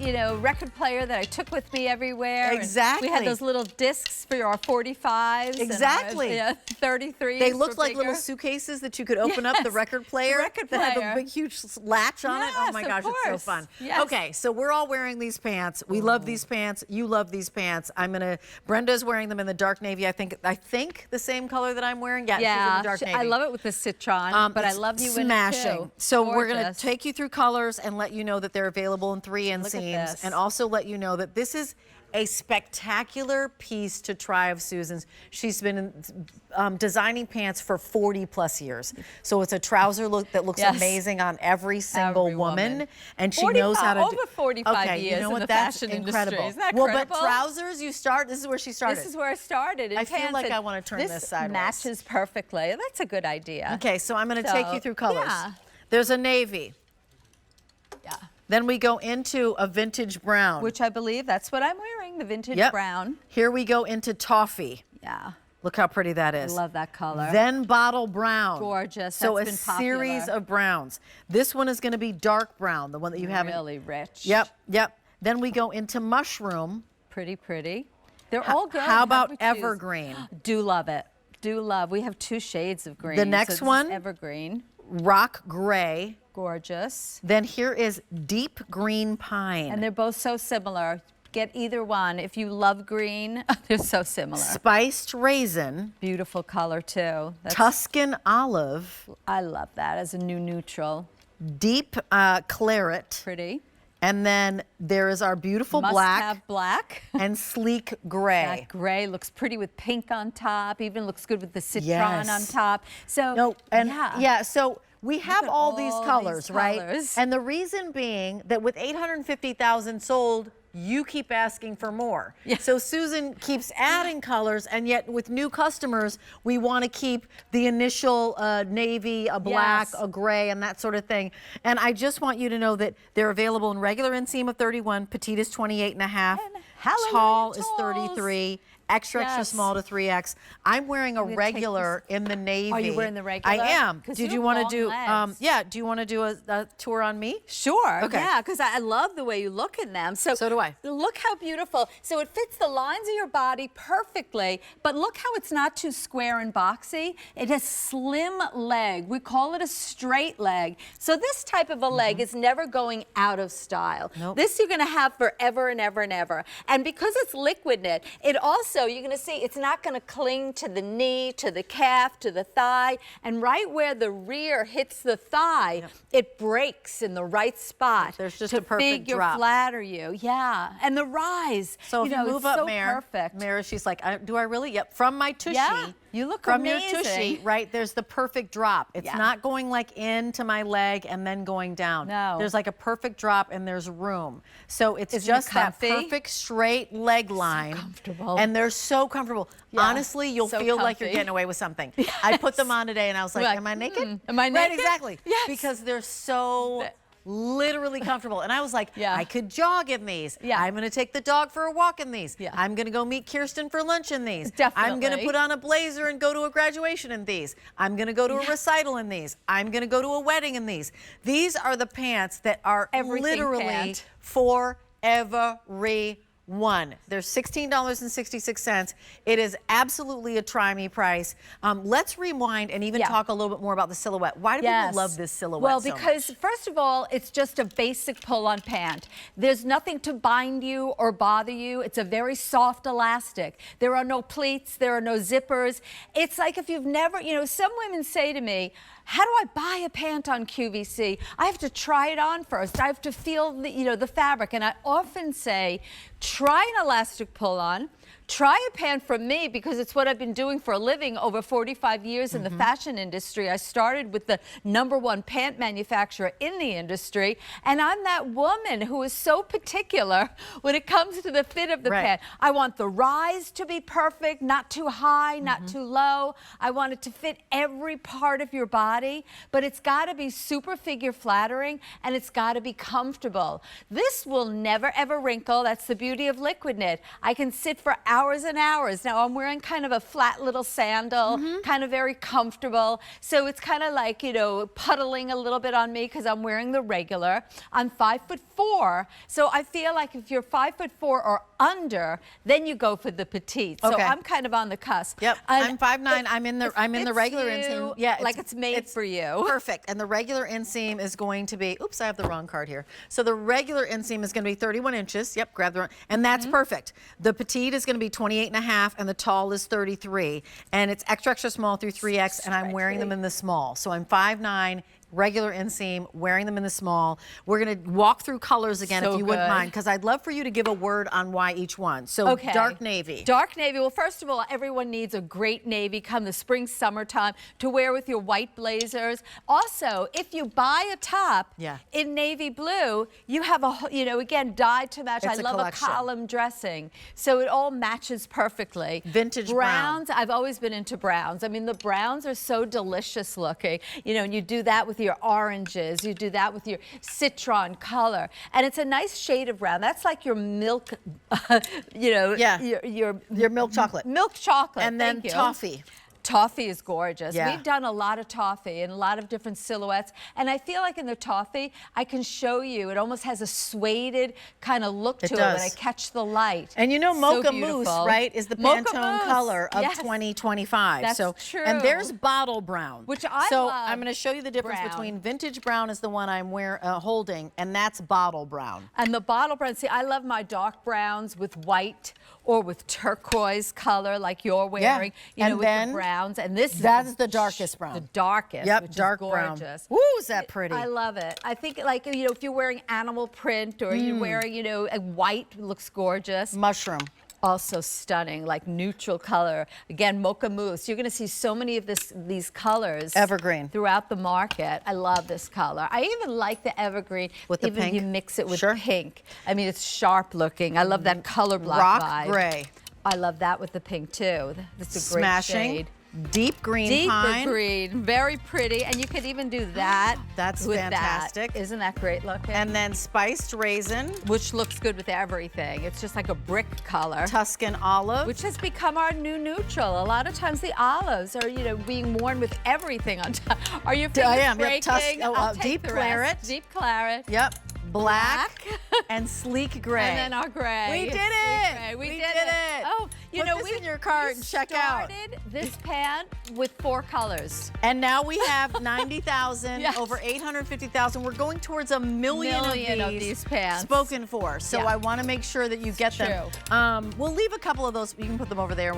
you know, record player that I took with me everywhere. Exactly. We had those little discs for our 45s. Exactly. And 33s. They looked like little suitcases that you could open up, the record player. The record that player. had a big, huge latch on it. Oh my gosh, it's so fun. Yes. Okay, so we're all wearing these pants. We love these pants. You love these pants. Brenda's wearing them in the dark navy. I think the same color that I'm wearing. Yeah, she's in the dark navy. I love it with the citron, but I love you in it too. So we're going to take you through colors and let you know that they're available in 3 inseams, and also let you know that this is a spectacular piece to try of Susan's. She's been designing pants for 40 plus years. So it's a trouser look that looks amazing on every single woman. And she knows how to over 45 years in the fashion industry. Isn't that well, but trousers, this is where she started. This is where I started. I feel like I want to turn this sideways. Matches perfectly. That's a good idea. Okay, so I'm going to take you through colors. Yeah. There's a navy. Yeah. Then we go into a vintage brown. Which I believe that's what I'm wearing, the vintage brown. Here we go into toffee. Yeah. Look how pretty that is. I love that color. Then bottle brown. Gorgeous. So that's a been popular. series of browns. This one is going to be dark brown, the one that you have. Really rich. Yep, yep. Then we go into mushroom. Pretty, pretty. They're all good. How about evergreen? Do love it. Do love. We have 2 shades of green. The next one, evergreen. Rock gray. Gorgeous. Then here is deep green pine. And they're both so similar. Get either one. If you love green, they're so similar. Spiced raisin. Beautiful color too. Tuscan olive. I love that as a new neutral. Deep claret. Pretty. And then there is our beautiful Must black. have black. And sleek gray. That gray looks pretty with pink on top. Even looks good with the citron on top. So so we have all these colors, right? And the reason being that with 850,000 sold, you keep asking for more. Yeah. So Susan keeps adding colors, and yet with new customers, we want to keep the initial navy, a black, a gray, and that sort of thing. And I just want you to know that they're available in regular inseam of 31, petite is 28.5, tall is 33. Extra small to 3X. I'm wearing a regular in the navy. Are you wearing the regular? I am. Did you want to do? Do you want to do a tour on me? Sure. Okay. Yeah, because I love the way you look in them. So do I. Look how beautiful. So it fits the lines of your body perfectly, but look how it's not too square and boxy. It has slim leg. We call it a straight leg. So this type of a leg is never going out of style. Nope. This you're going to have forever and ever and ever. And because it's liquid knit, it also, you're going to see, it's not going to cling to the knee, to the calf, to the thigh. And right where the rear hits the thigh, it breaks in the right spot. There's just a perfect drop. To flatter you. Yeah. And the rise. So if you move up, Mara, she's like, do I really? Yep. From my tushy. Yeah. You look from amazing. your tushy, right? There's the perfect drop. It's not going like into my leg and then going down. No. There's like a perfect drop and there's room. So it's just that perfect straight leg line. So comfortable. And they're so comfortable. Yeah. Honestly, you'll feel like you're getting away with something. I put them on today and I was like, am I naked? Am I naked? Right, exactly. Yes. Because they're so literally comfortable. And I was like, I could jog in these. I'm going to take the dog for a walk in these. I'm going to go meet Kirsten for lunch in these. Definitely. I'm going to put on a blazer and go to a graduation in these. I'm going to go to a recital in these. I'm going to go to a wedding in these. These are the pants that are literally for everyone. They're $16.66. It is absolutely a try me price. Let's rewind and even talk a little bit more about the silhouette. Why do people love this silhouette Well, so because much? first of all, it's just a basic pull-on pant. There's nothing to bind you or bother you. It's a very soft elastic. There are no pleats. There are no zippers. It's like if you've never, some women say to me, how do I buy a pant on QVC? I have to try it on first. I have to feel the fabric. And I often say, try an elastic pull-on. Try a pant from me because it's what I've been doing for a living over 45 years in the fashion industry. I started with the #1 pant manufacturer in the industry, and I'm that woman who is so particular when it comes to the fit of the pant. I want the rise to be perfect, not too high, not too low. I want it to fit every part of your body, but it's got to be super figure flattering, and it's got to be comfortable. This will never ever wrinkle. That's the beauty of liquid knit. I can sit for hours hours and hours. Now I'm wearing kind of a flat little sandal, kind of very comfortable. So it's kind of like, you know, puddling a little bit on me because I'm wearing the regular. I'm 5'4", so I feel like if you're 5'4" or under, then you go for the petite. So I'm kind of on the cusp. Yep, I'm 5'9". I'm in the regular inseam. Yeah, like it's made for you. Perfect. And the regular inseam is going to be, oops, I have the wrong card here. So the regular inseam is going to be 31 inches. Yep, grab the wrong, and that's perfect. The petite is going to be 28.5, and the tall is 33. And it's extra, extra small through 3X, and I'm wearing them in the small. So I'm 5'9", regular inseam, wearing them in the small. We're going to walk through colors again, if you wouldn't mind, because I'd love for you to give a word on why each one. So dark navy. Dark navy. Well, first of all, everyone needs a great navy come the spring, summertime to wear with your white blazers. Also, if you buy a top in navy blue, you have a, you know, again, dyed to match. I love a column dressing. So it all matches perfectly. Vintage browns. I've always been into browns. I mean, the browns are so delicious looking. You know, and you do that with your oranges, you do that with your citron color, and it's a nice shade of brown. That's like your milk, you know, your milk chocolate. Milk chocolate. And then toffee. Toffee is gorgeous. We've done a lot of toffee in a lot of different silhouettes, and I feel like in the toffee, I can show you, it almost has a suede kind of look to it when I catch the light. And you know, Mocha Mousse, right, is the Pantone color of 2025. That's true. And there's bottle brown, which I love. I'm going to show you the difference between vintage brown is the one I'm holding, and that's bottle brown. And the bottle brown, see, I love my dark browns with white or with turquoise color like you're wearing, you know, with the browns. And that's the darkest brown. The darkest, which dark is gorgeous. Brown. Ooh, is that pretty? I love it. I think, like, you know, if you're wearing animal print or you're wearing, you know, a white, looks gorgeous. Mushroom. Also stunning, like neutral color. Again, Mocha Mousse. You're going to see so many of these colors. Evergreen. Throughout the market. I love this color. I even like the evergreen. With the pink? You mix it with pink. I mean, it's sharp looking. I love that color block Rock vibe. gray. I love that with the pink too. That's a great shade. Deep green pine. Deep green, very pretty, and you could even do that. That's with fantastic. That. Isn't that great looking? And then spiced raisin, which looks good with everything. It's just like a brick color. Tuscan olive, which has become our new neutral. A lot of times the olives are, you know, being worn with everything on top. Are your fingers breaking? Deep claret. Deep claret. Yep. Black and sleek gray. And then our gray. We did it. We did it. Oh, you know, we in your cart and check out. Started this pant with 4 colors. And now we have 90,000, over 850,000. We're going towards a million of these pants spoken for. So I want to make sure that you get them. We'll leave a couple of those. You can put them over there.